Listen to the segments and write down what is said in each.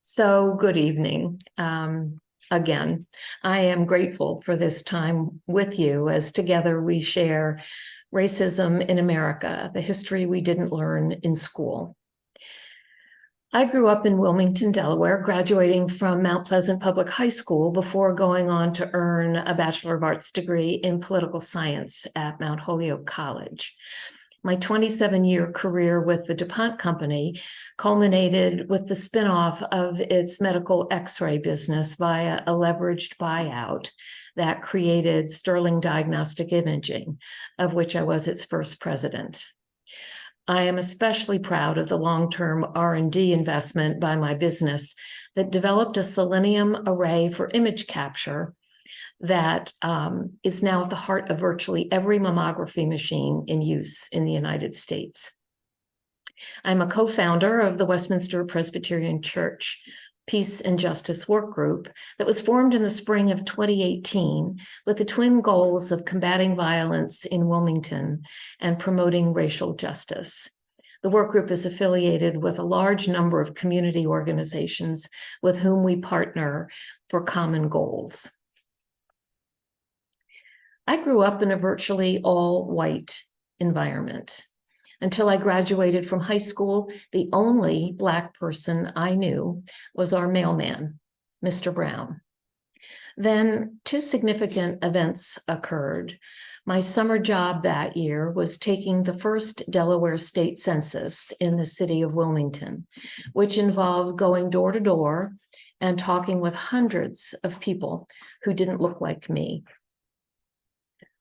So good evening. Again, I am grateful for this time with you as together we share racism in America, the history we didn't learn in school. I grew up in Wilmington, Delaware, graduating from Mount Pleasant Public High School before going on to earn a Bachelor of Arts degree in political science at Mount Holyoke College. My 27-year career with the DuPont Company culminated with the spinoff of its medical X-ray business via a leveraged buyout that created Sterling Diagnostic Imaging, of which I was its first president. I am especially proud of the long-term R&D investment by my business that developed a selenium array for image capture that is now at the heart of virtually every mammography machine in use in the United States. I'm a co-founder of the Westminster Presbyterian Church Peace and Justice Work Group that was formed in the spring of 2018 with the twin goals of combating violence in Wilmington and promoting racial justice. The work group is affiliated with a large number of community organizations with whom we partner for common goals. I grew up in a virtually all-white environment. Until I graduated from high school, the only Black person I knew was our mailman, Mr. Brown. Then two significant events occurred. My summer job that year was taking the first Delaware state census in the city of Wilmington, which involved going door to door and talking with hundreds of people who didn't look like me.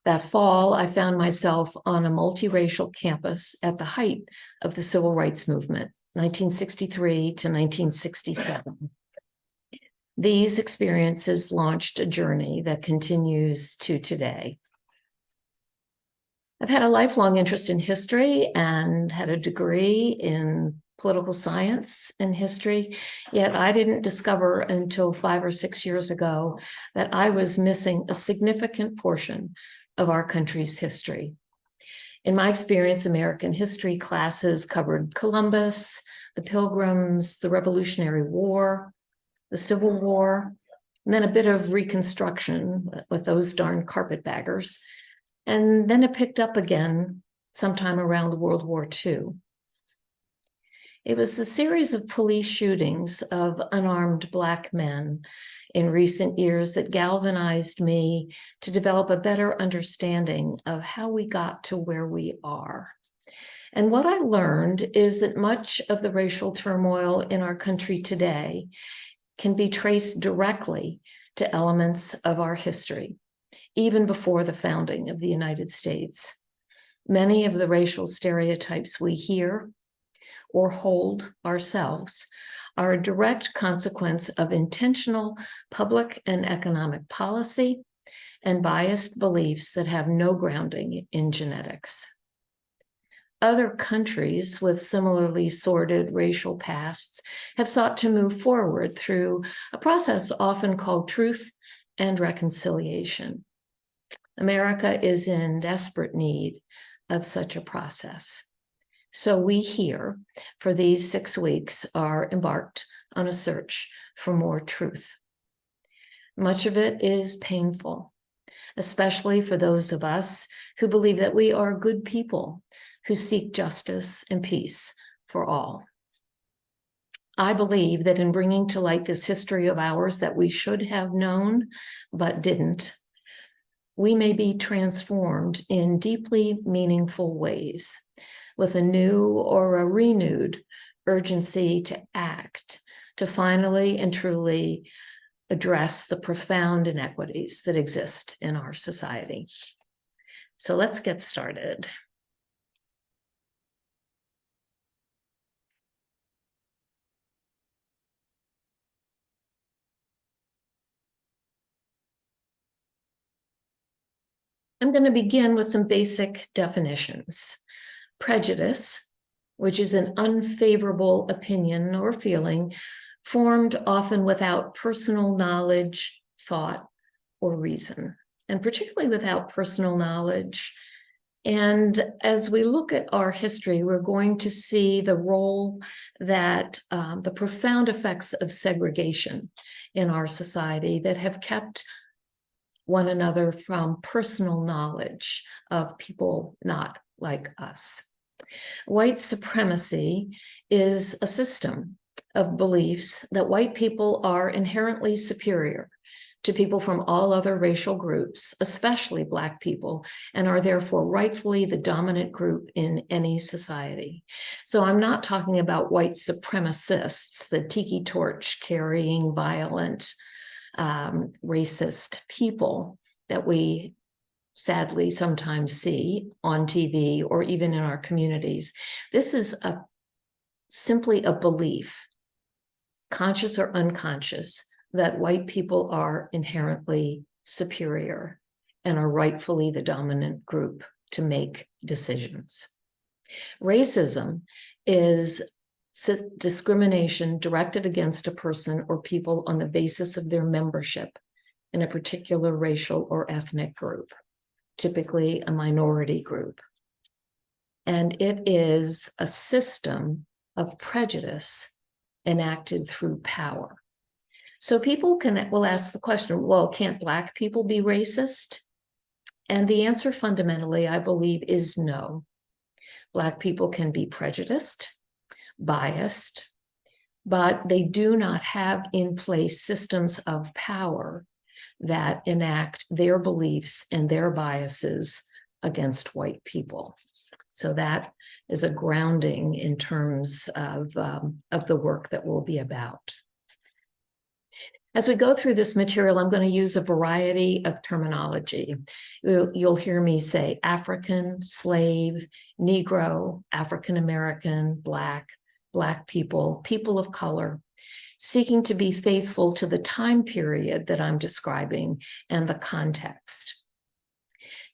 That fall, I found myself on a multiracial campus at the height of the Civil Rights Movement, 1963 to 1967. These experiences launched a journey that continues to today. I've had a lifelong interest in history and had a degree in political science and history, yet I didn't discover until 5 or 6 years ago that I was missing a significant portion of our country's history. In my experience, American history classes covered Columbus, the Pilgrims, the Revolutionary War, the Civil War, and then a bit of Reconstruction with those darn carpetbaggers. And then it picked up again sometime around World War II. It was the series of police shootings of unarmed Black men in recent years that galvanized me to develop a better understanding of how we got to where we are. And what I learned is that much of the racial turmoil in our country today can be traced directly to elements of our history, even before the founding of the United States. Many of the racial stereotypes we hear or hold ourselves are a direct consequence of intentional public and economic policy and biased beliefs that have no grounding in genetics. Other countries with similarly sordid racial pasts have sought to move forward through a process often called truth and reconciliation. America is in desperate need of such a process. So we here, for these 6 weeks, are embarked on a search for more truth. Much of it is painful, especially for those of us who believe that we are good people who seek justice and peace for all. I believe that in bringing to light this history of ours that we should have known but didn't, we may be transformed in deeply meaningful ways, with a new or a renewed urgency to act, to finally and truly address the profound inequities that exist in our society. So let's get started. I'm going to begin with some basic definitions. Prejudice, which is an unfavorable opinion or feeling formed often without personal knowledge, thought, or reason, and particularly without personal knowledge And as we look at our history, we're going to see the role that the profound effects of segregation in our society that have kept one another from personal knowledge of people not like us. White supremacy is a system of beliefs that white people are inherently superior to people from all other racial groups, especially Black people, and are therefore rightfully the dominant group in any society. So I'm not talking about white supremacists, the tiki torch carrying violent, racist people that we sadly sometimes see on TV or even in our communities. This is simply a belief, conscious or unconscious, that white people are inherently superior and are rightfully the dominant group to make decisions. Racism is discrimination directed against a person or people on the basis of their membership in a particular racial or ethnic group, typically a minority group. And it is a system of prejudice enacted through power. So people will ask the question, well, can't Black people be racist? And the answer fundamentally, I believe, is no. Black people can be prejudiced, biased, but they do not have in place systems of power that enact their beliefs and their biases against white people. So that is a grounding in terms of the work that we'll be about. As we go through this material, I'm going to use a variety of terminology. You'll hear me say African, slave, Negro, African American, Black people, people of color, seeking to be faithful to the time period that I'm describing and the context.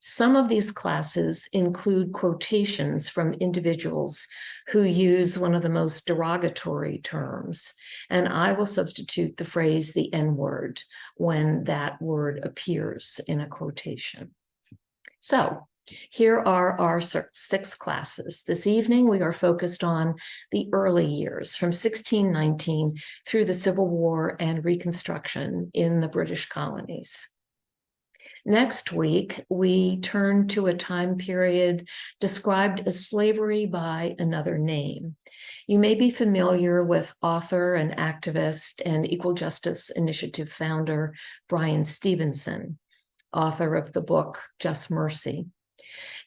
Some of these classes include quotations from individuals who use one of the most derogatory terms, and I will substitute the phrase the N-word when that word appears in a quotation. So here are our 6 classes. This evening, we are focused on the early years from 1619 through the Civil War and Reconstruction in the British colonies. Next week, we turn to a time period described as slavery by another name. You may be familiar with author and activist and Equal Justice Initiative founder Bryan Stevenson, author of the book Just Mercy.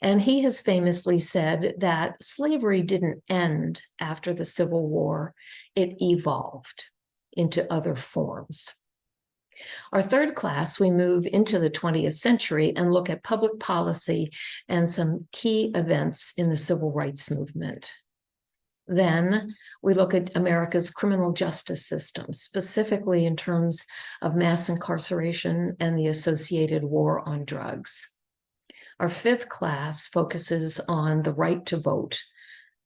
And he has famously said that slavery didn't end after the Civil War, it evolved into other forms. Our third class, we move into the 20th century and look at public policy and some key events in the civil rights movement. Then we look at America's criminal justice system, specifically in terms of mass incarceration and the associated war on drugs. Our fifth class focuses on the right to vote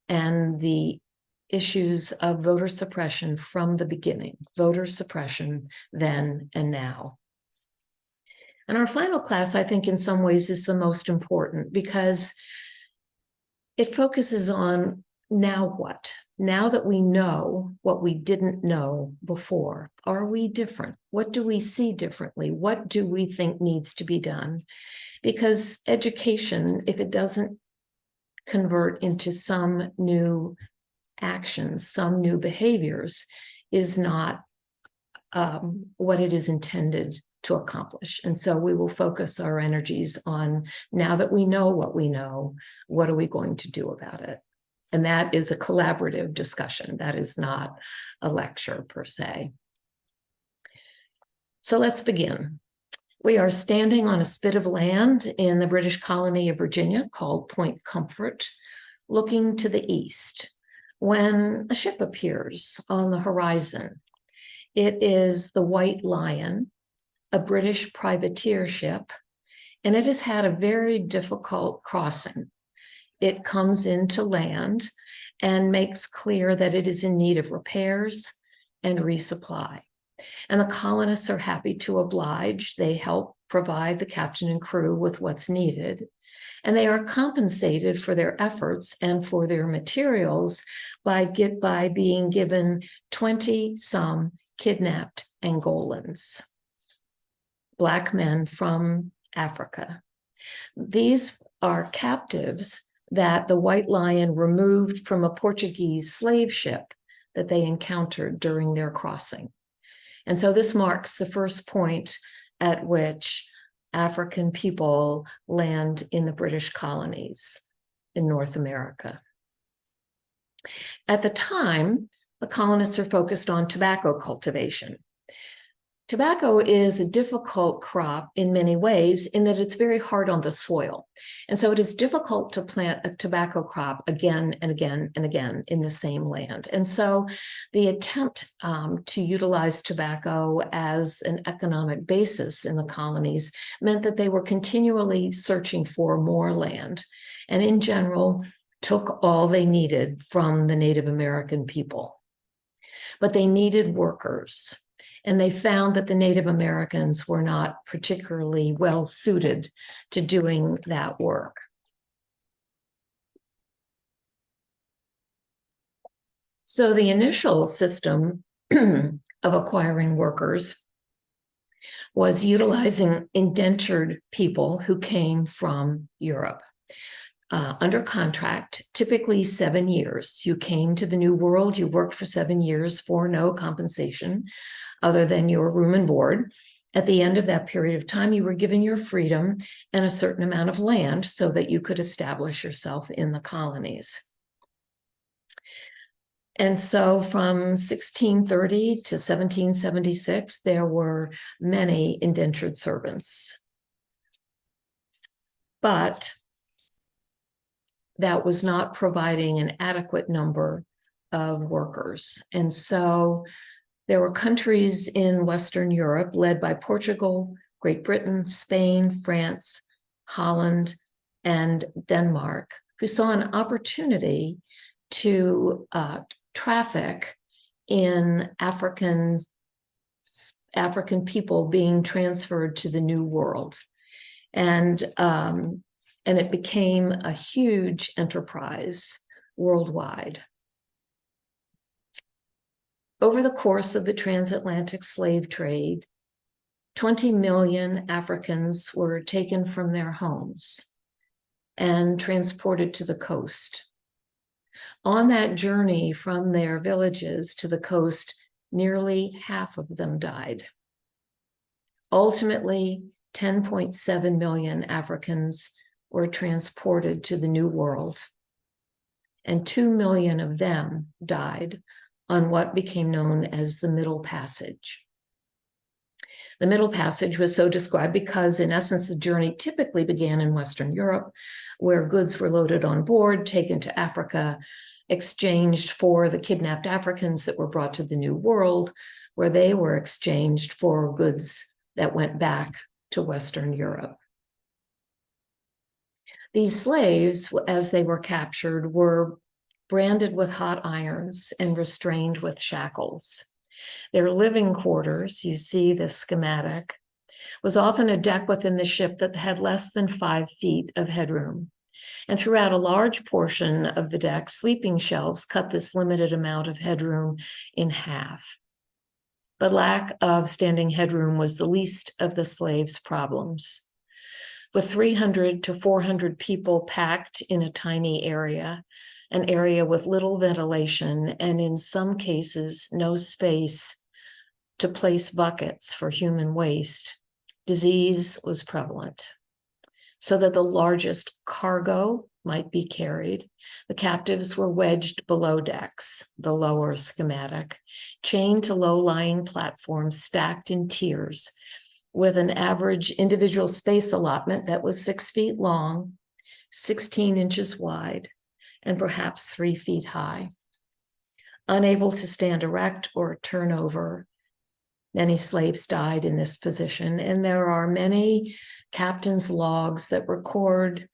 and the issues of voter suppression from the beginning, voter suppression then and now. And our final class, I think in some ways is the most important because it focuses on now what? Now that we know what we didn't know before, are we different? What do we see differently? What do we think needs to be done? Because education, if it doesn't convert into some new actions, some new behaviors, is not what it is intended to accomplish. And so we will focus our energies on, now that we know, what are we going to do about it? And that is a collaborative discussion. That is not a lecture per se. So let's begin. We are standing on a spit of land in the British colony of Virginia called Point Comfort, looking to the east, when a ship appears on the horizon. It is the White Lion, a British privateer ship, and it has had a very difficult crossing. It comes into land and makes clear that it is in need of repairs and resupply. And the colonists are happy to oblige. They help provide the captain and crew with what's needed. And they are compensated for their efforts and for their materials by being given 20-some kidnapped Angolans, Black men from Africa. These are captives that the White Lion removed from a Portuguese slave ship that they encountered during their crossing. And so this marks the first point at which African people land in the British colonies in North America. At the time, the colonists are focused on tobacco cultivation. Tobacco is a difficult crop in many ways in that it's very hard on the soil. And so it is difficult to plant a tobacco crop again and again and again in the same land. And so the attempt to utilize tobacco as an economic basis in the colonies meant that they were continually searching for more land, and in general took all they needed from the Native American people. But they needed workers. And they found that the Native Americans were not particularly well suited to doing that work. So the initial system of acquiring workers was utilizing indentured people who came from Europe. Under contract, typically 7 years. You came to the New World, you worked for 7 years for no compensation other than your room and board. At the end of that period of time, you were given your freedom and a certain amount of land so that you could establish yourself in the colonies. And so from 1630 to 1776, there were many indentured servants. But that was not providing an adequate number of workers. And so there were countries in Western Europe led by Portugal, Great Britain, Spain, France, Holland, and Denmark, who saw an opportunity to traffic in African people being transferred to the New World. And it became a huge enterprise worldwide. Over the course of the transatlantic slave trade, 20 million Africans were taken from their homes and transported to the coast. On that journey from their villages to the coast, nearly half of them died. Ultimately, 10.7 million Africans were transported to the New World, and 2 million of them died on what became known as the Middle Passage. The Middle Passage was so described because, in essence, the journey typically began in Western Europe, where goods were loaded on board, taken to Africa, exchanged for the kidnapped Africans that were brought to the New World, where they were exchanged for goods that went back to Western Europe. These slaves, as they were captured, were branded with hot irons and restrained with shackles. Their living quarters, you see this schematic, was often a deck within the ship that had less than 5 feet of headroom. And throughout a large portion of the deck, sleeping shelves cut this limited amount of headroom in half. But lack of standing headroom was the least of the slaves' problems. With 300 to 400 people packed in a tiny area, an area with little ventilation, and in some cases, no space to place buckets for human waste, disease was prevalent. So that the largest cargo might be carried, the captives were wedged below decks, the lower schematic, chained to low-lying platforms stacked in tiers, with an average individual space allotment that was 6 feet long, 16 inches wide, and perhaps 3 feet high. Unable to stand erect or turn over, many slaves died in this position, and there are many captain's logs that record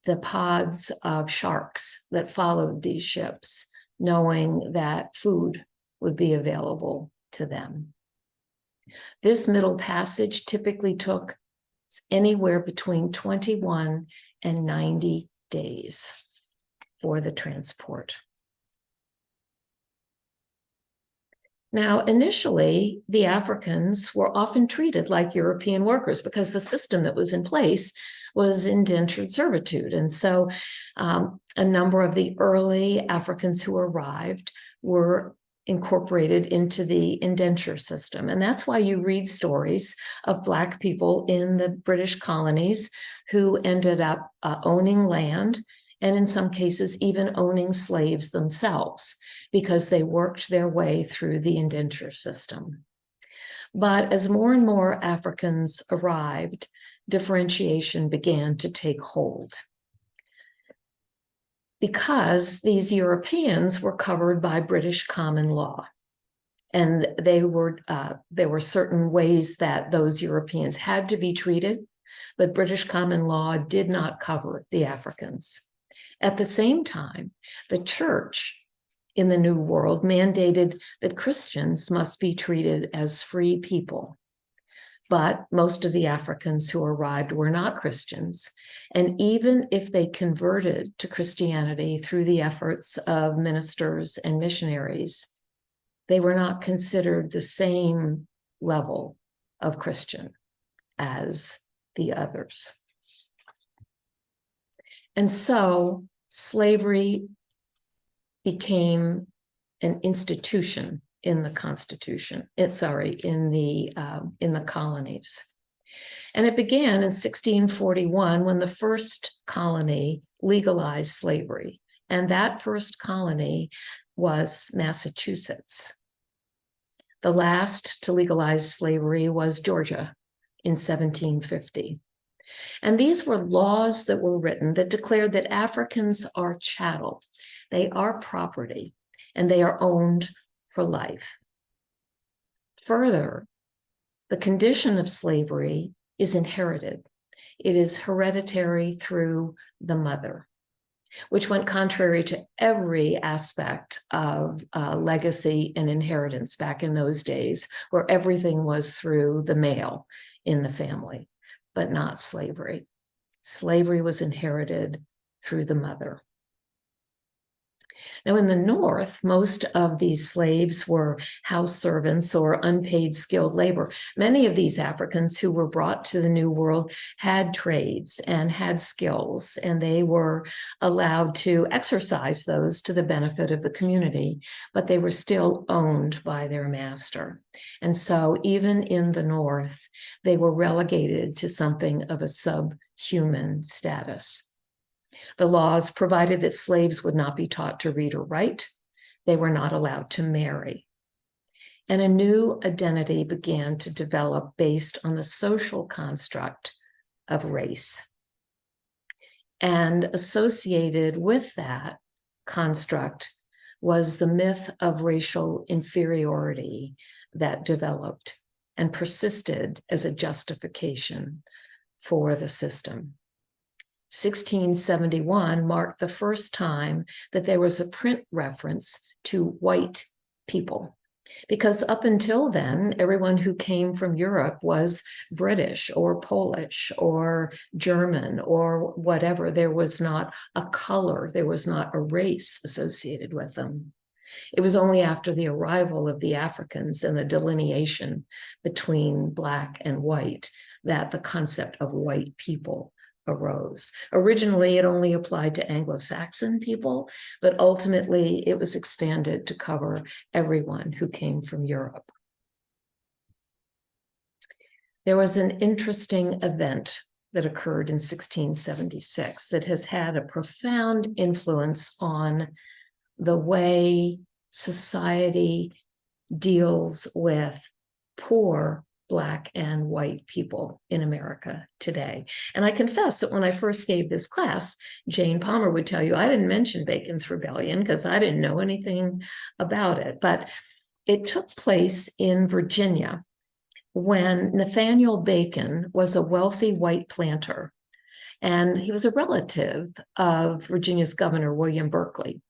the pods of sharks that followed these ships, knowing that food would be available to them. This Middle Passage typically took anywhere between 21 and 90 days for the transport. Now, initially, the Africans were often treated like European workers because the system that was in place was indentured servitude. And so a number of the early Africans who arrived were incorporated into the indenture system. And that's why you read stories of Black people in the British colonies who ended up owning land, and in some cases even owning slaves themselves, because they worked their way through the indenture system. But as more and more Africans arrived, differentiation began to take hold, because these Europeans were covered by British common law. And there were certain ways that those Europeans had to be treated, but British common law did not cover the Africans. At the same time, the church in the New World mandated that Christians must be treated as free people. But most of the Africans who arrived were not Christians. And even if they converted to Christianity through the efforts of ministers and missionaries, they were not considered the same level of Christian as the others. And so slavery became an institution in the Constitution, in the colonies. And it began in 1641 when the first colony legalized slavery. And that first colony was Massachusetts. The last to legalize slavery was Georgia in 1750. And these were laws that were written that declared that Africans are chattel. They are property, and they are owned for life. Further, the condition of slavery is inherited. It is hereditary through the mother, which went contrary to every aspect of legacy and inheritance back in those days, where everything was through the male in the family, but not slavery. Slavery was inherited through the mother. Now, in the North, most of these slaves were house servants or unpaid skilled labor. Many of these Africans who were brought to the New World had trades and had skills, and they were allowed to exercise those to the benefit of the community, but they were still owned by their master. And so even in the North, they were relegated to something of a subhuman status. The laws provided that slaves would not be taught to read or write. They were not allowed to marry. And a new identity began to develop based on the social construct of race. And associated with that construct was the myth of racial inferiority that developed and persisted as a justification for the system. 1671 marked the first time that there was a print reference to white people, because up until then, everyone who came from Europe was British or Polish or German or whatever. There was not a color, there was not a race associated with them. It was only after the arrival of the Africans and the delineation between Black and white that the concept of white people arose. Originally, it only applied to Anglo-Saxon people, but ultimately it was expanded to cover everyone who came from Europe. There was an interesting event that occurred in 1676 that has had a profound influence on the way society deals with poor Black and white people in America today. And I confess that when I first gave this class, Jane Palmer would tell you, I didn't mention Bacon's Rebellion because I didn't know anything about it. But it took place in Virginia when Nathaniel Bacon was a wealthy white planter, and he was a relative of Virginia's governor, William Berkeley.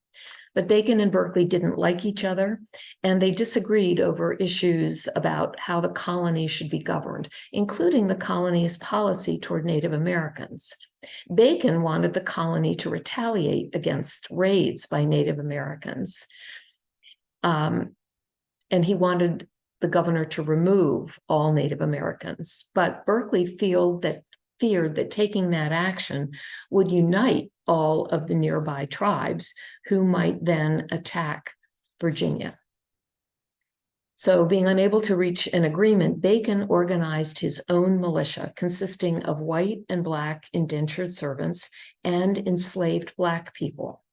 But Bacon and Berkeley didn't like each other, and they disagreed over issues about how the colony should be governed, including the colony's policy toward Native Americans. Bacon wanted the colony to retaliate against raids by Native Americans. And he wanted the governor to remove all Native Americans. But Berkeley feared that taking that action would unite all of the nearby tribes who might then attack Virginia. So, being unable to reach an agreement, Bacon organized his own militia consisting of white and Black indentured servants and enslaved Black people.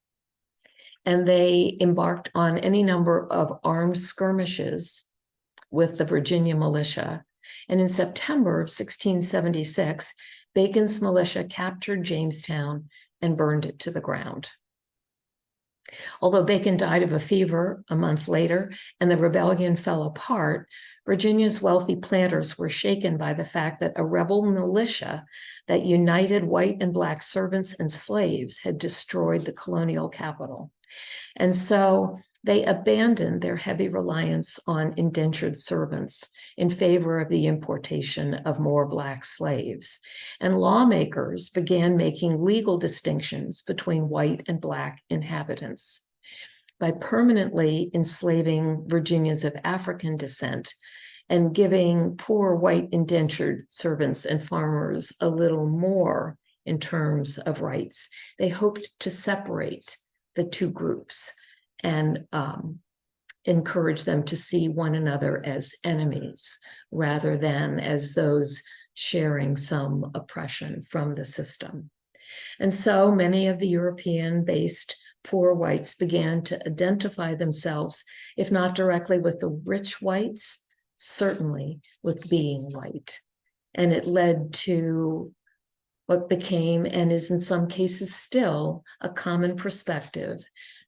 And they embarked on any number of armed skirmishes with the Virginia militia. And in September of 1676, Bacon's militia captured Jamestown and burned it to the ground. Although Bacon died of a fever a month later and the rebellion fell apart, Virginia's wealthy planters were shaken by the fact that a rebel militia that united white and Black servants and slaves had destroyed the colonial capital. And so they abandoned their heavy reliance on indentured servants in favor of the importation of more Black slaves. And lawmakers began making legal distinctions between white and Black inhabitants. By permanently enslaving Virginians of African descent and giving poor white indentured servants and farmers a little more in terms of rights, they hoped to separate the two groups and encourage them to see one another as enemies rather than as those sharing some oppression from the system. And so many of the European-based poor whites began to identify themselves, if not directly with the rich whites, certainly with being white. And it led to what became, and is in some cases still, a common perspective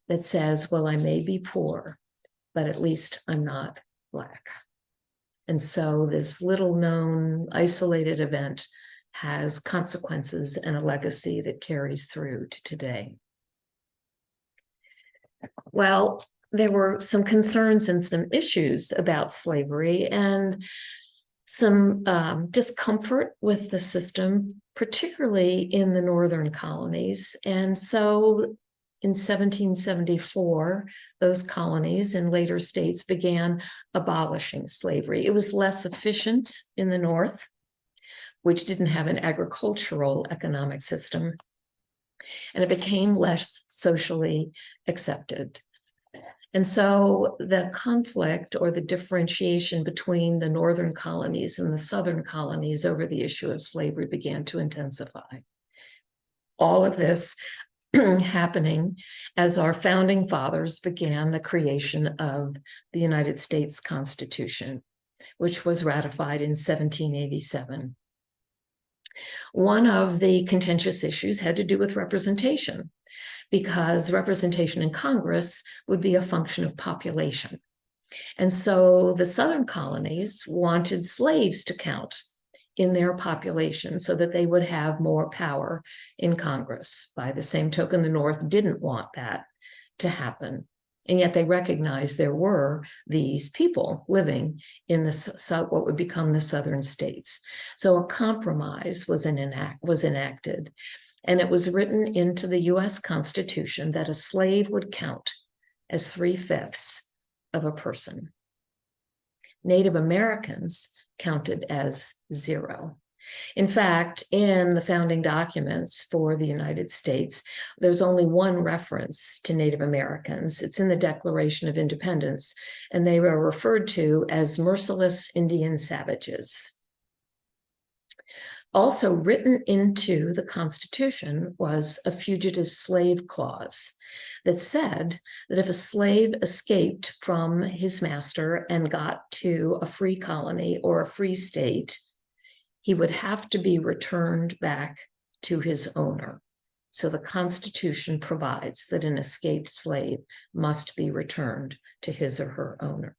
that says, well, I may be poor, but at least I'm not Black. And so this little known isolated event has consequences and a legacy that carries through to today. Well, there were some concerns and some issues about slavery and some discomfort with the system, particularly in the northern colonies. And so in 1774, those colonies and later states began abolishing slavery. It was less efficient in the North, which didn't have an agricultural economic system, and it became less socially accepted. And so the conflict or the differentiation between the northern colonies and the southern colonies over the issue of slavery began to intensify. All of this happening as our founding fathers began the creation of the United States Constitution, which was ratified in 1787. One of the contentious issues had to do with representation, because representation in Congress would be a function of population. And so the southern colonies wanted slaves to count in their population so that they would have more power in Congress. By the same token, the North didn't want that to happen. And yet they recognized there were these people living in what would become the southern states. So a compromise was enacted. And it was written into the US Constitution that a slave would count as 3/5 of a person. Native Americans counted as 0. In fact, in the founding documents for the United States, there's only one reference to Native Americans. It's in the Declaration of Independence, and they were referred to as merciless Indian savages. Also written into the Constitution was a fugitive slave clause that said that if a slave escaped from his master and got to a free colony or a free state, he would have to be returned back to his owner. So the Constitution provides that an escaped slave must be returned to his or her owner.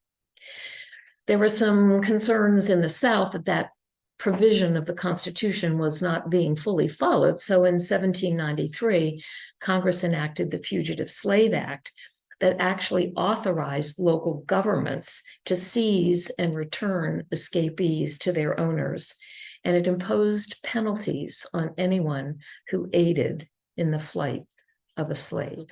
There were some concerns in the South that provision of the Constitution was not being fully followed. So in 1793, Congress enacted the Fugitive Slave Act, that actually authorized local governments to seize and return escapees to their owners, and it imposed penalties on anyone who aided in the flight of a slave.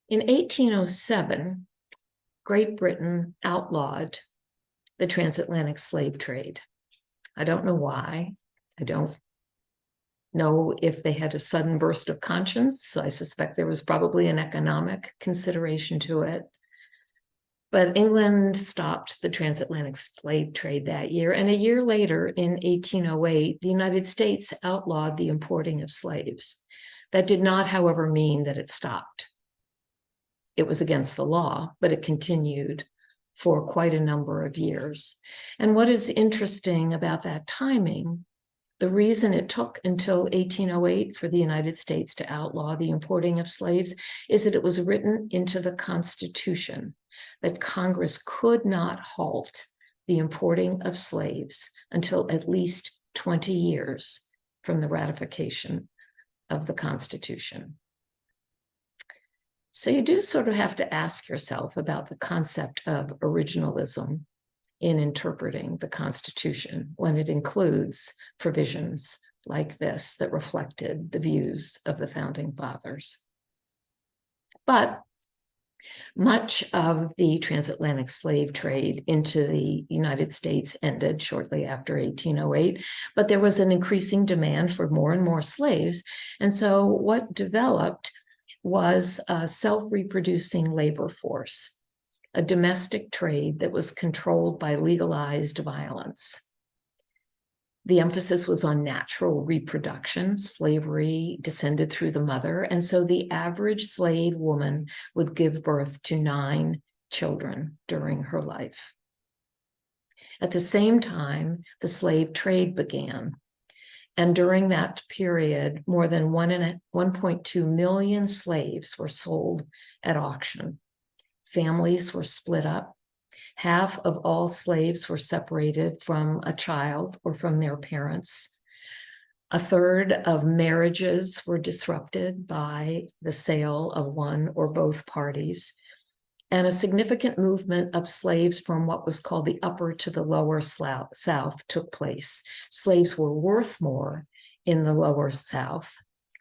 In 1807, Great Britain outlawed the transatlantic slave trade. I don't know why. I don't know if they had a sudden burst of conscience. I suspect there was probably an economic consideration to it. But England stopped the transatlantic slave trade that year. And a year later, in 1808, the United States outlawed the importing of slaves. That did not, however, mean that it stopped. It was against the law, but it continued for quite a number of years. And what is interesting about that timing, the reason it took until 1808 for the United States to outlaw the importing of slaves is that it was written into the Constitution that Congress could not halt the importing of slaves until at least 20 years from the ratification of the Constitution. So you do sort of have to ask yourself about the concept of originalism in interpreting the Constitution when it includes provisions like this that reflected the views of the Founding Fathers. But much of the transatlantic slave trade into the United States ended shortly after 1808, but there was an increasing demand for more and more slaves. And so what developed was a self-reproducing labor force, a domestic trade that was controlled by legalized violence. The emphasis was on natural reproduction. Slavery descended through the mother, and so the average slave woman would give birth to 9 children during her life. At the same time, the slave trade began. And during that period, more than 1.2 million slaves were sold at auction. Families were split up. Half of all slaves were separated from a child or from their parents. A third of marriages were disrupted by the sale of one or both parties. And a significant movement of slaves from what was called the upper to the lower South took place. Slaves were worth more in the lower South.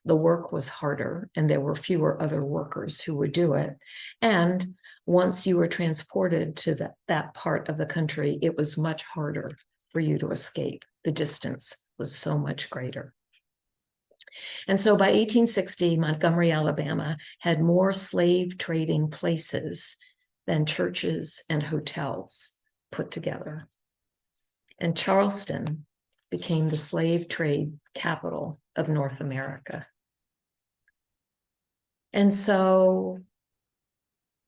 The work was harder, and there were fewer other workers who would do it. And once you were transported to that part of the country, it was much harder for you to escape. The distance was so much greater. And so by 1860, Montgomery, Alabama had more slave trading places than churches and hotels put together. And Charleston became the slave trade capital of North America. And so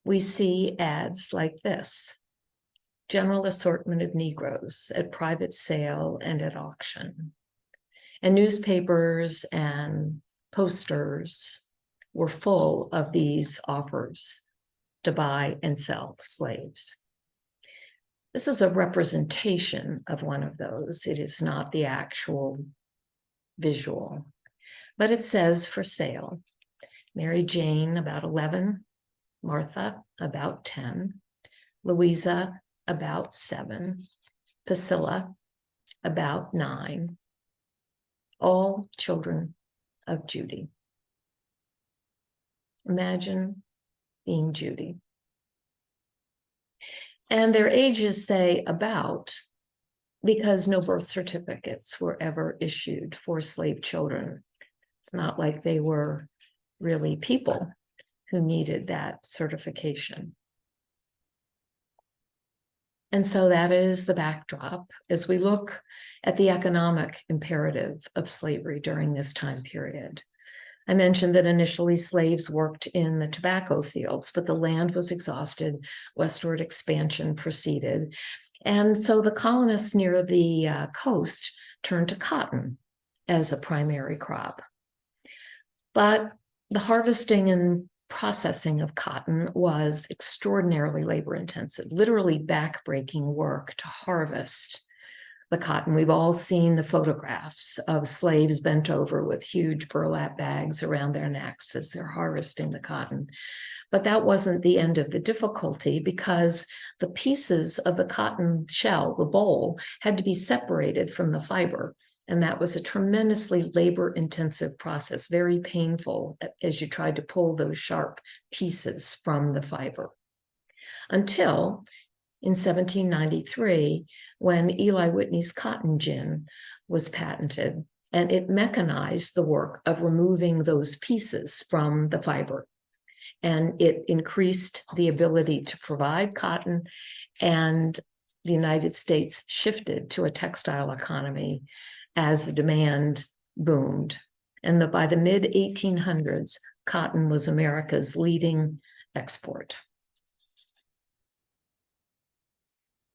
we see ads like this: general assortment of Negroes at private sale and at auction. And newspapers and posters were full of these offers to buy and sell slaves. This is a representation of one of those. It is not the actual visual, but it says for sale. Mary Jane, about 11. Martha, about 10. Louisa, about 7. Priscilla, about 9. All children of Judy. Imagine being Judy. And their ages say about, because no birth certificates were ever issued for slave children. It's not like they were really people who needed that certification. And so that is the backdrop as we look at the economic imperative of slavery during this time period. I mentioned that initially slaves worked in the tobacco fields, but the land was exhausted, westward expansion proceeded. And so the colonists near the coast turned to cotton as a primary crop. But the harvesting and processing of cotton was extraordinarily labor intensive, literally backbreaking work to harvest the cotton. We've all seen the photographs of slaves bent over with huge burlap bags around their necks as they're harvesting the cotton. But that wasn't the end of the difficulty, because the pieces of the cotton shell, the boll, had to be separated from the fiber. And that was a tremendously labor-intensive process, very painful as you tried to pull those sharp pieces from the fiber. Until in 1793, when Eli Whitney's cotton gin was patented, and it mechanized the work of removing those pieces from the fiber. And it increased the ability to provide cotton, and the United States shifted to a textile economy as the demand boomed. And by the mid-1800s, cotton was America's leading export.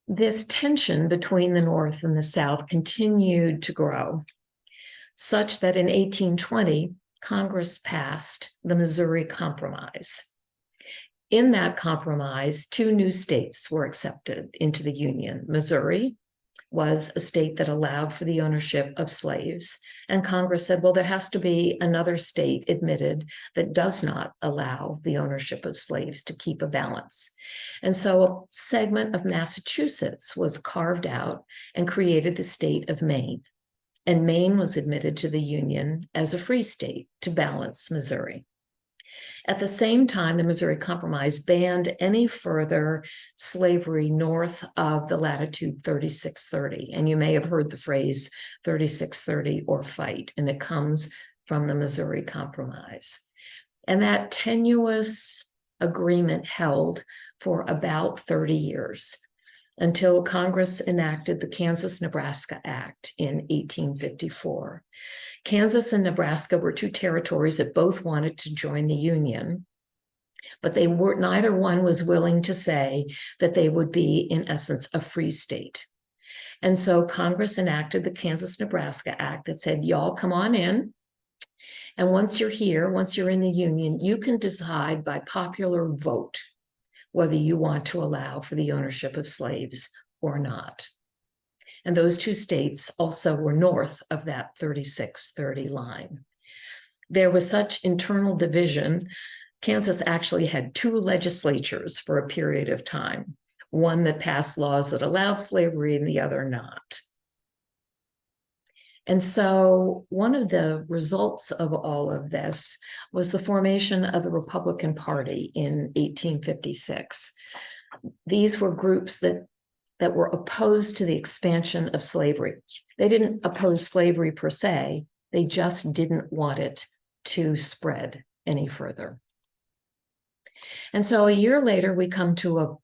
This tension between the North and the South continued to grow, such that in 1820, Congress passed the Missouri Compromise. In that compromise, 2 new states were accepted into the Union. Missouri was a state that allowed for the ownership of slaves, and Congress said, well, there has to be another state admitted that does not allow the ownership of slaves, to keep a balance. And so a segment of Massachusetts was carved out and created the state of Maine. And Maine was admitted to the Union as a free state to balance Missouri. At the same time, the Missouri Compromise banned any further slavery north of the latitude 3630. And you may have heard the phrase 3630 or fight, and it comes from the Missouri Compromise. And that tenuous agreement held for about 30 years, until Congress enacted the Kansas-Nebraska Act in 1854. Kansas and Nebraska were 2 territories that both wanted to join the Union, but neither one was willing to say that they would be, in essence, a free state. And so Congress enacted the Kansas-Nebraska Act that said, y'all come on in, and once you're here, once you're in the Union, you can decide by popular vote whether you want to allow for the ownership of slaves or not. And those 2 states also were north of that 3630 line. There was such internal division. Kansas actually had 2 legislatures for a period of time, one that passed laws that allowed slavery and the other not. And so one of the results of all of this was the formation of the Republican Party in 1856. These were groups that were opposed to the expansion of slavery. They didn't oppose slavery per se, they just didn't want it to spread any further. And so a year later, we come to a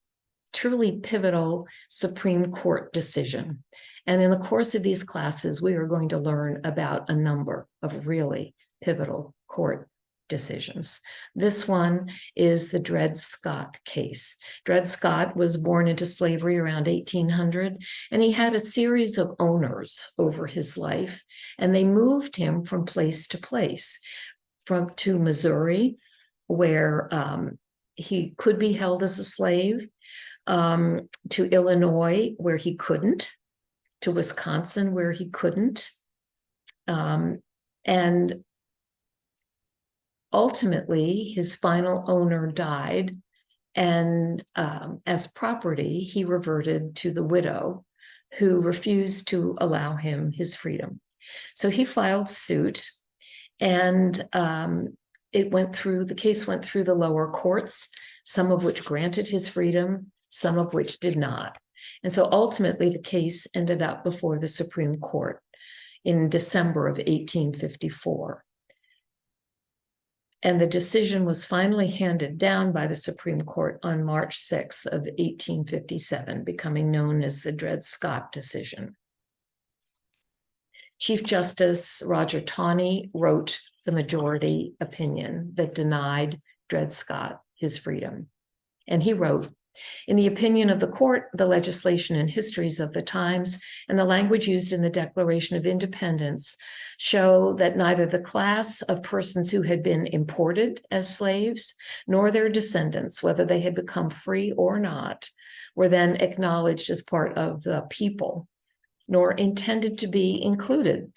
truly pivotal Supreme Court decision. And in the course of these classes, we are going to learn about a number of really pivotal court decisions. This one is the Dred Scott case. Dred Scott was born into slavery around 1800, and he had a series of owners over his life, and they moved him from place to place, to Missouri, where he could be held as a slave, to Illinois, where he couldn't, to Wisconsin, where he couldn't. And ultimately, his final owner died, and as property, he reverted to the widow, who refused to allow him his freedom. So he filed suit, and the case went through the lower courts, some of which granted his freedom, some of which did not. And so ultimately, the case ended up before the Supreme Court in December of 1854. And the decision was finally handed down by the Supreme Court on March 6th of 1857, becoming known as the Dred Scott decision. Chief Justice Roger Taney wrote the majority opinion that denied Dred Scott his freedom. And he wrote, "In the opinion of the court, the legislation and histories of the times and the language used in the Declaration of Independence show that neither the class of persons who had been imported as slaves, nor their descendants, whether they had become free or not, were then acknowledged as part of the people nor intended to be included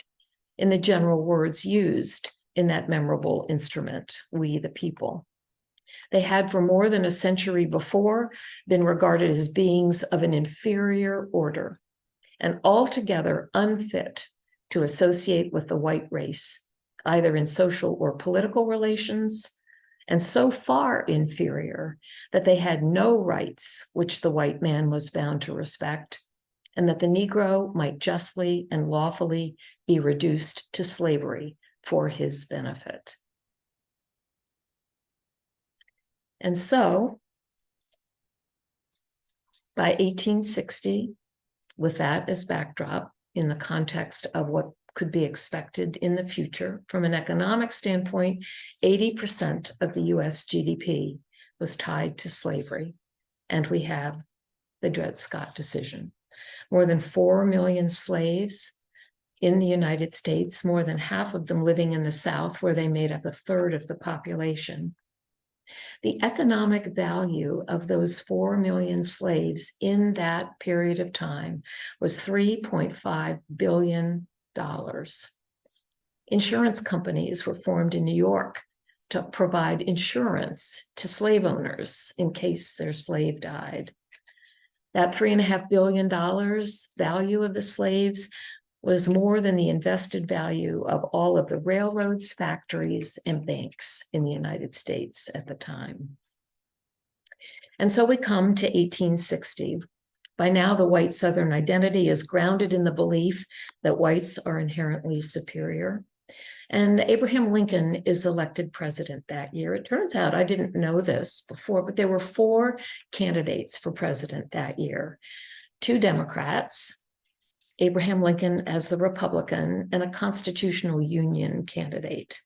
in the general words used in that memorable instrument, we the people. They had for more than a century before been regarded as beings of an inferior order and altogether unfit to associate with the white race, either in social or political relations, and so far inferior that they had no rights which the white man was bound to respect, and that the Negro might justly and lawfully be reduced to slavery for his benefit. And so, by 1860, with that as backdrop, in the context of what could be expected in the future, from an economic standpoint, 80% of the US GDP was tied to slavery. And we have the Dred Scott decision. More than 4 million slaves in the United States, more than half of them living in the South, where they made up a third of the population. The economic value of those 4 million slaves in that period of time was $3.5 billion. Insurance companies were formed in New York to provide insurance to slave owners in case their slave died. That $3.5 billion value of the slaves was more than the invested value of all of the railroads, factories, and banks in the United States at the time. And so we come to 1860. By now, the white Southern identity is grounded in the belief that whites are inherently superior. And Abraham Lincoln is elected president that year. It turns out, I didn't know this before, but there were 4 candidates for president that year. 2 Democrats, Abraham Lincoln as the Republican, and a constitutional union candidate.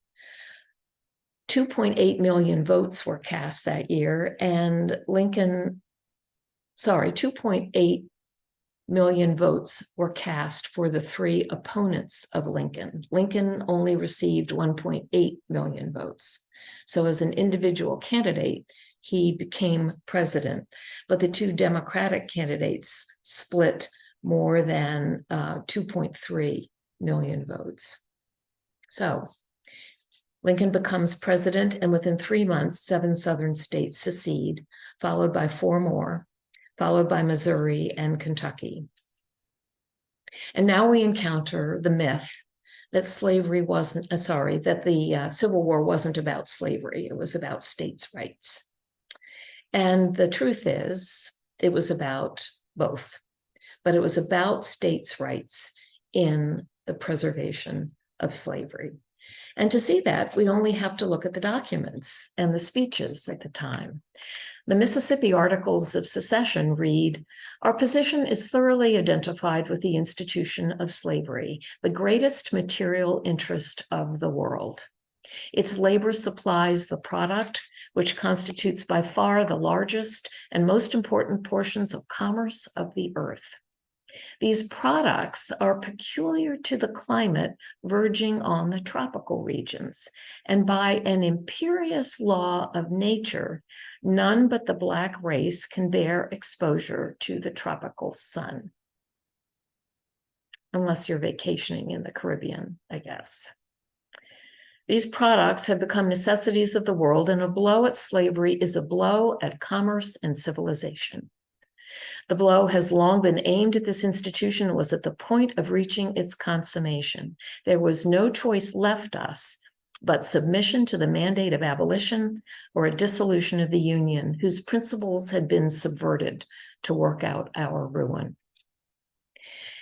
2.8 million votes were cast that year, and 2.8 million votes were cast for the 3 opponents of Lincoln. Lincoln only received 1.8 million votes. So as an individual candidate, he became president, but the 2 Democratic candidates split more than 2.3 million votes. So Lincoln becomes president, and within 3 months, 7 Southern states secede, followed by 4 more, followed by Missouri and Kentucky. And now we encounter the myth that that the Civil War wasn't about slavery, it was about states' rights. And the truth is, it was about both. But it was about states' rights in the preservation of slavery. And to see that, we only have to look at the documents and the speeches at the time. The Mississippi Articles of Secession read, "Our position is thoroughly identified with the institution of slavery, the greatest material interest of the world. Its labor supplies the product, which constitutes by far the largest and most important portions of commerce of the earth. These products are peculiar to the climate verging on the tropical regions, and by an imperious law of nature, none but the black race can bear exposure to the tropical sun." Unless you're vacationing in the Caribbean, I guess. "These products have become necessities of the world, and a blow at slavery is a blow at commerce and civilization. The blow has long been aimed at this institution and was at the point of reaching its consummation. There was no choice left us but submission to the mandate of abolition or a dissolution of the Union, whose principles had been subverted to work out our ruin."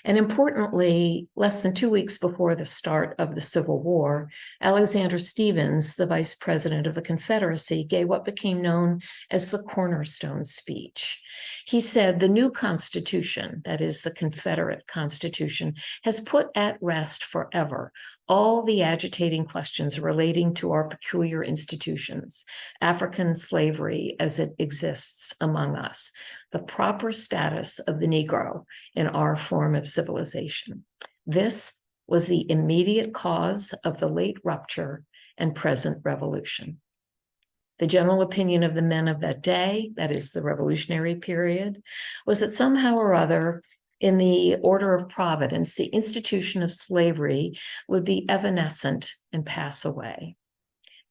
And importantly, less than 2 weeks before the start of the Civil War, Alexander Stephens, the vice president of the Confederacy, gave what became known as the Cornerstone Speech. He said, "The new Constitution, that is the Confederate Constitution, has put at rest forever all the agitating questions relating to our peculiar institutions, African slavery as it exists among us, the proper status of the Negro in our form of civilization. This was the immediate cause of the late rupture and present revolution. The general opinion of the men of that day, that is the revolutionary period, was that somehow or other In the order of providence, the institution of slavery would be evanescent and pass away.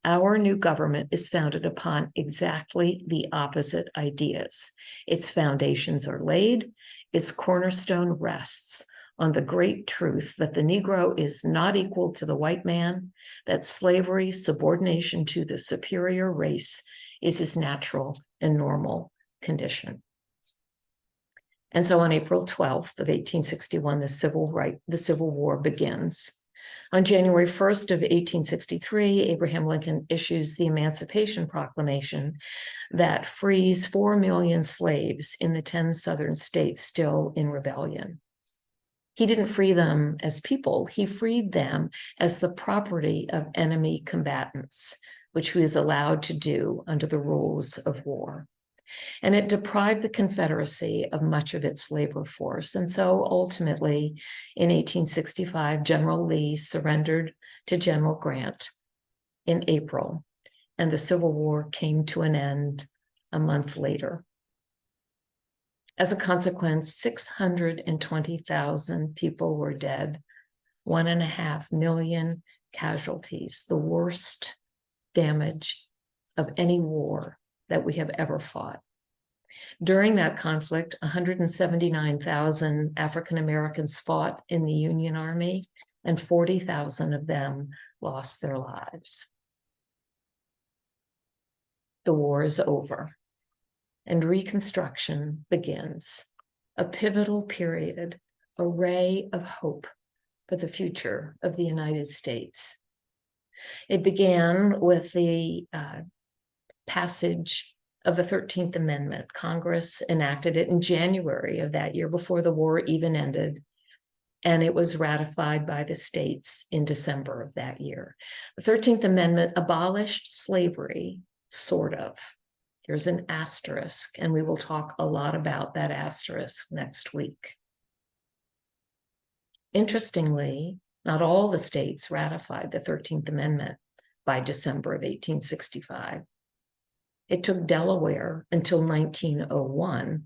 Our new government is founded upon exactly the opposite ideas. Its foundations are laid, its cornerstone rests on the great truth that the Negro is not equal to the white man, that slavery, subordination to the superior race, is his natural and normal condition. And so on April 12th of 1861, the Civil War begins. On January 1st of 1863, Abraham Lincoln issues the Emancipation Proclamation that frees 4 million slaves in the 10 southern states still in rebellion. He didn't free them as people, he freed them as the property of enemy combatants, which he was allowed to do under the rules of war. And it deprived the Confederacy of much of its labor force. And so ultimately, in 1865, General Lee surrendered to General Grant in April, and the Civil War came to an end a month later. As a consequence, 620,000 people were dead, 1.5 million casualties, the worst damage of any war that we have ever fought. During that conflict, 179,000 African Americans fought in the Union Army, and 40,000 of them lost their lives. The war is over, and Reconstruction begins, a pivotal period, a ray of hope for the future of the United States. It began with the passage of the 13th Amendment. Congress enacted it in January of that year, before the war even ended, and it was ratified by the states in December of that year. The 13th Amendment abolished slavery, sort of. There's an asterisk, and we will talk a lot about that asterisk next week. Interestingly, not all the states ratified the 13th Amendment by December of 1865. It took Delaware until 1901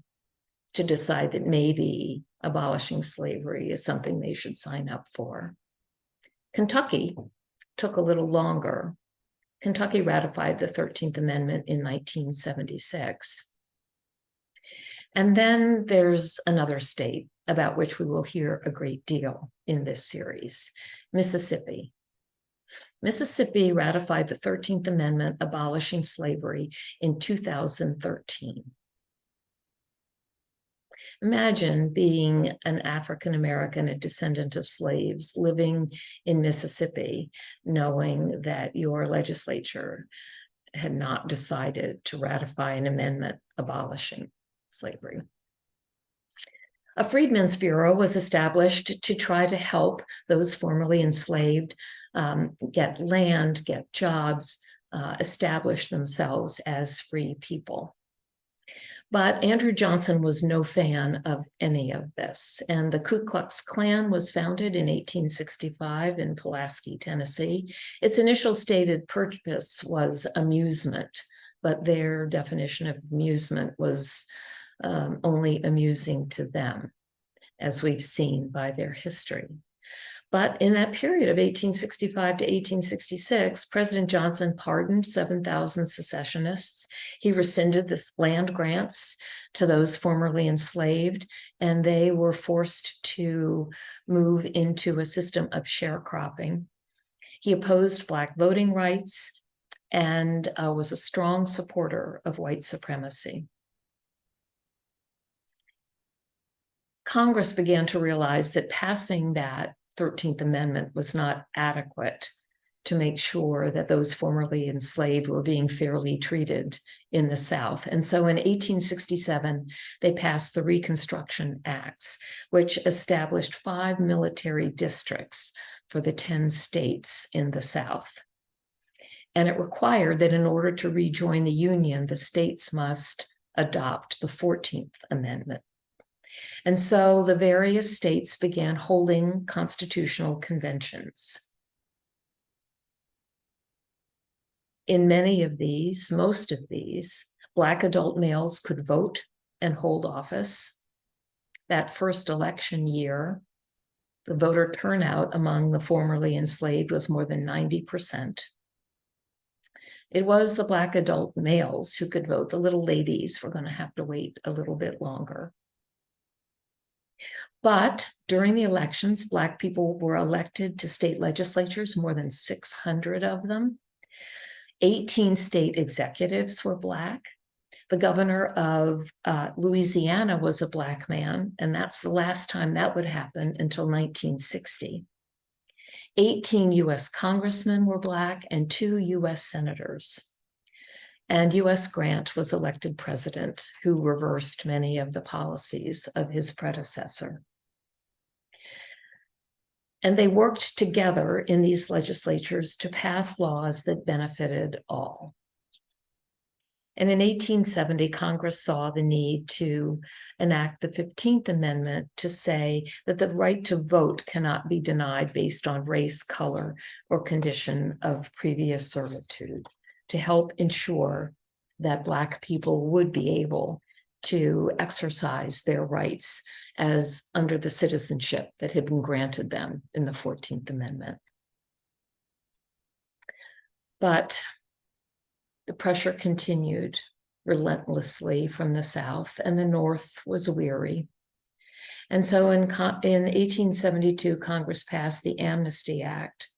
to decide that maybe abolishing slavery is something they should sign up for. Kentucky took a little longer. Kentucky ratified the 13th Amendment in 1976. And then there's another state about which we will hear a great deal in this series, Mississippi. Mississippi ratified the 13th Amendment abolishing slavery in 2013. Imagine being an African American, a descendant of slaves, living in Mississippi, knowing that your legislature had not decided to ratify an amendment abolishing slavery. A Freedmen's Bureau was established to try to help those formerly enslaved get land, get jobs, establish themselves as free people. But Andrew Johnson was no fan of any of this, and the Ku Klux Klan was founded in 1865 in Pulaski, Tennessee. Its initial stated purpose was amusement, but their definition of amusement was only amusing to them, as we've seen by their history. But in that period of 1865 to 1866, President Johnson pardoned 7,000 secessionists. He rescinded the land grants to those formerly enslaved, and they were forced to move into a system of sharecropping. He opposed Black voting rights and was a strong supporter of white supremacy. Congress began to realize that passing that 13th Amendment was not adequate to make sure that those formerly enslaved were being fairly treated in the South. And so in 1867, they passed the Reconstruction Acts, which established 5 military districts for the 10 states in the South. And it required that in order to rejoin the Union, the states must adopt the 14th Amendment. And so the various states began holding constitutional conventions. In many of these, most of these, Black adult males could vote and hold office. that first election year, the voter turnout among the formerly enslaved was more than 90%. It was the Black adult males who could vote. The little ladies were going to have to wait a little bit longer. But during the elections, Black people were elected to state legislatures, more than 600 of them. 18 state executives were Black. The governor of Louisiana was a Black man, and that's the last time that would happen until 1960. 18 U.S. congressmen were Black and 2 U.S. senators. And U.S. Grant was elected president, who reversed many of the policies of his predecessor. And they worked together in these legislatures to pass laws that benefited all. And in 1870, Congress saw the need to enact the 15th Amendment to say that the right to vote cannot be denied based on race, color, or condition of previous servitude, to help ensure that Black people would be able to exercise their rights as under the citizenship that had been granted them in the 14th Amendment. But the pressure continued relentlessly from the South, and the North was weary. And so in 1872, Congress passed the Amnesty Act,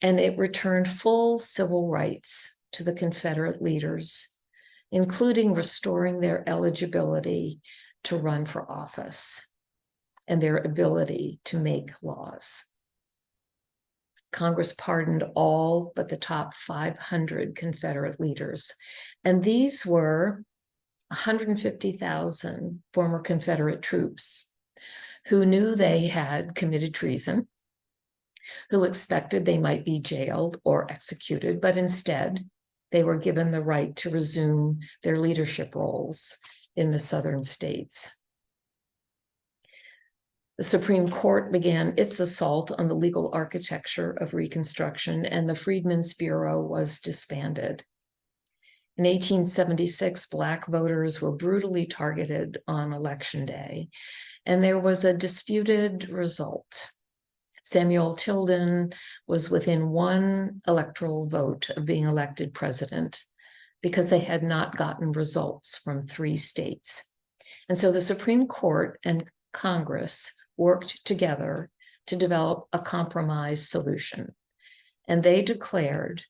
and it returned full civil rights to the Confederate leaders, including restoring their eligibility to run for office and their ability to make laws. Congress pardoned all but the top 500 Confederate leaders. And these were 150,000 former Confederate troops who knew they had committed treason, who expected they might be jailed or executed, but instead they were given the right to resume their leadership roles in the Southern states. The Supreme Court began its assault on the legal architecture of Reconstruction, and the Freedmen's Bureau was disbanded. In 1876, Black voters were brutally targeted on Election Day, and there was a disputed result. Samuel Tilden was within 1 electoral vote of being elected president because they had not gotten results from 3 states. And so the Supreme Court and Congress worked together to develop a compromise solution. And they declared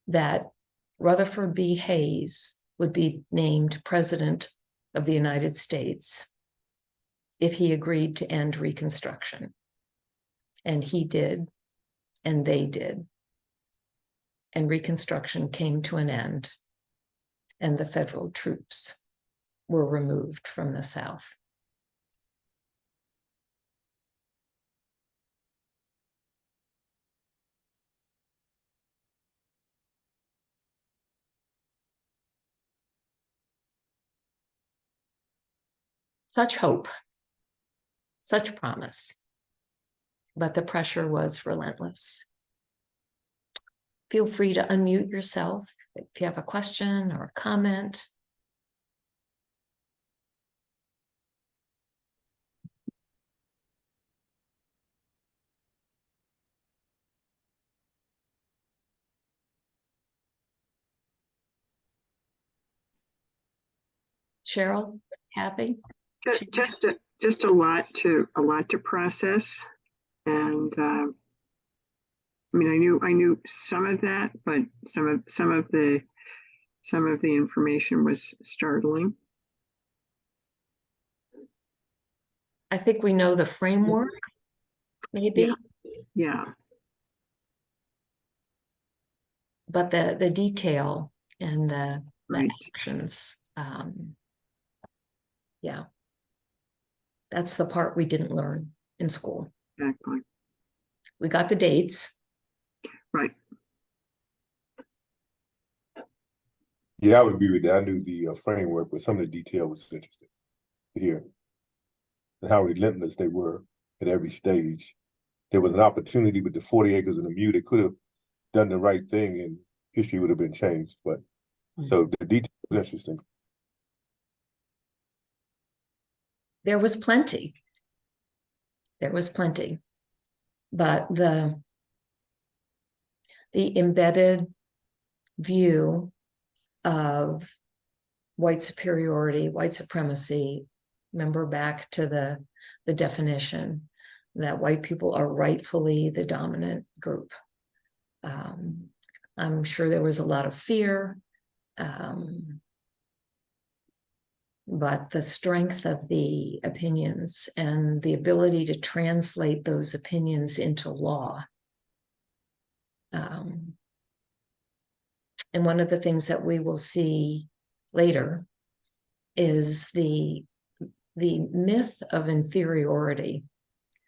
that Rutherford B. Hayes would be named President of the United States if he agreed to end Reconstruction. And he did, and they did. And Reconstruction came to an end, and the federal troops were removed from the South. Such hope, such promise, but the pressure was relentless. Feel free to unmute yourself if you have a question or a comment. Cheryl, Kathy? Just a lot to process, and I mean, I knew some of that, but some of the information was startling. I think we know the framework, maybe. Yeah. But the detail and the actions, yeah. That's the part we didn't learn in school. Exactly. We got the dates. Right. Yeah, I would agree with that. I knew the framework, but some of the detail was interesting to hear. And how relentless they were at every stage. There was an opportunity with the 40 acres and the mule. They could have done the right thing and history would have been changed. But so the detail was interesting. There was plenty. There was plenty. But the embedded view of white superiority, white supremacy, remember back to the definition that white people are rightfully the dominant group. I'm sure there was a lot of fear, but the strength of the opinions and the ability to translate those opinions into law. And one of the things that we will see later is the myth of inferiority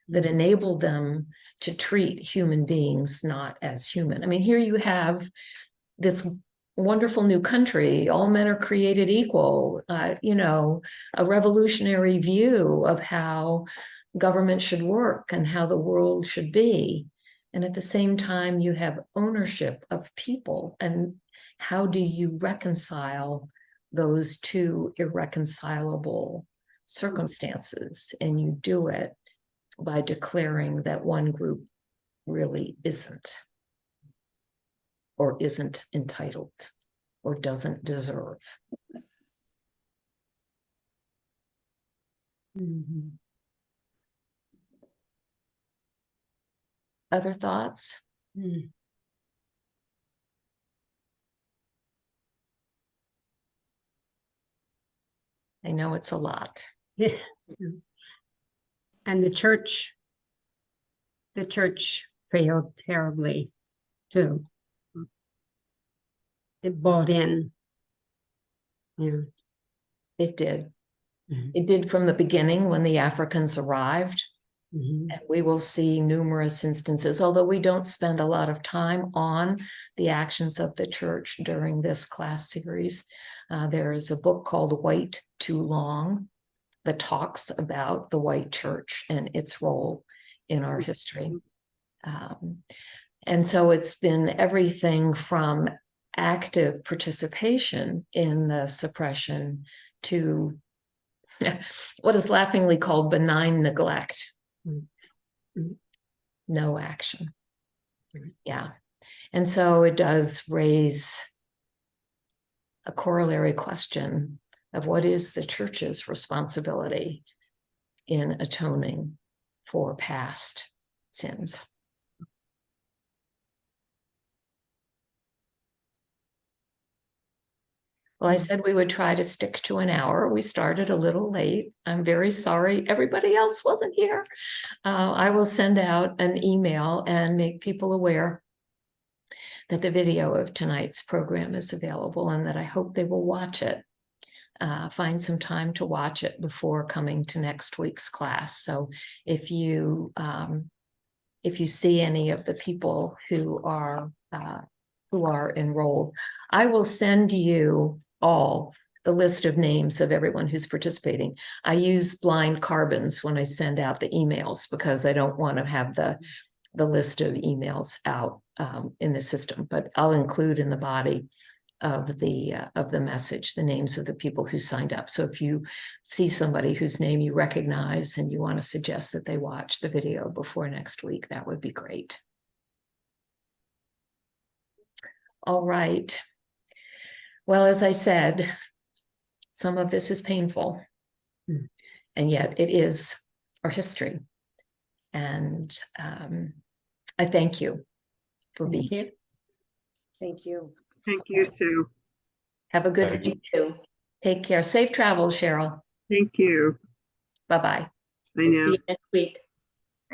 that enabled them to treat human beings not as human. I mean, here you have this wonderful new country, all men are created equal, you know, a revolutionary view of how government should work and how the world should be. And at the same time, you have ownership of people. And how do you reconcile those two irreconcilable circumstances? And you do it by declaring that one group really isn't, or isn't entitled, or doesn't deserve. Mm-hmm. Other thoughts? Mm. I know it's a lot. Yeah. And the church failed terribly too. It bought in. Yeah. It did. Mhm. It did from the beginning when the Africans arrived. Mhm. And we will see numerous instances, although we don't spend a lot of time on the actions of the church during this class series. There is a book called White Too Long that talks about the white church and its role in our history. And so it's been everything from active participation in the suppression to what is laughingly called benign neglect. No action. Yeah. And so it does raise a corollary question of what is the church's responsibility in atoning for past sins. Well, I said we would try to stick to an hour. We started a little late. I'm very sorry everybody else wasn't here. I will send out an email and make people aware that the video of tonight's program is available and that I hope they will watch it. Find some time to watch it before coming to next week's class. So if you see any of the people who are enrolled, I will send you all the list of names of everyone who's participating. I use blind carbons when I send out the emails because I don't want to have the list of emails out in the system, but I'll include in the body of the message the names of the people who signed up. So if you see somebody whose name you recognize and you want to suggest that they watch the video before next week, that would be great. All right. Well, as I said, some of this is painful, and yet it is our history. And I thank you for being here. Thank you. Thank you, Sue. Have a good Thank you. week too. Take care. Safe travels, Cheryl. Thank you. Bye-bye. I know. See you next week.